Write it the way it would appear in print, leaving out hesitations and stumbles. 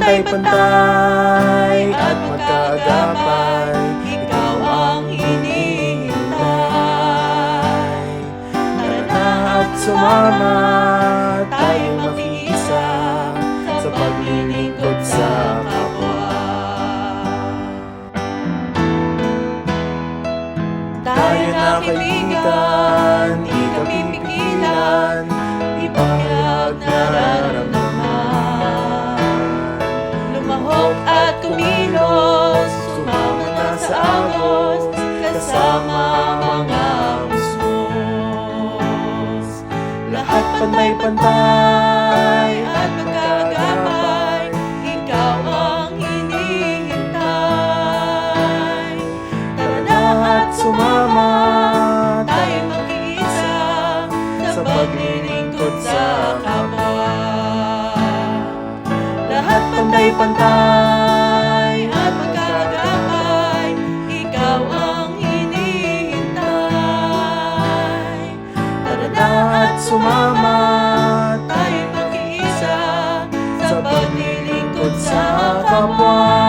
pantay-pantay at magkaagapay, ikaw ang hinihintay. Tara na at sumama, tayong makiisa sa paglilingkod sa kapwa. Tayo na kaibigan, di kami pigilan, ipahayag nararamdaman. Lumahok at kumilos, sumama na sa agos, kasama mga musmos. Lahat pantay-pantay At magkagabay, ikaw ang hinihintay. Tara na at sumama, tayo mag-iisa sa paglilingkod sa kapwa. Lahat pantay-pantay at magkagabay, ikaw ang hinihintay. Tara na at sumama, tayo mag-iisa sa paglilingkod sa kapwa.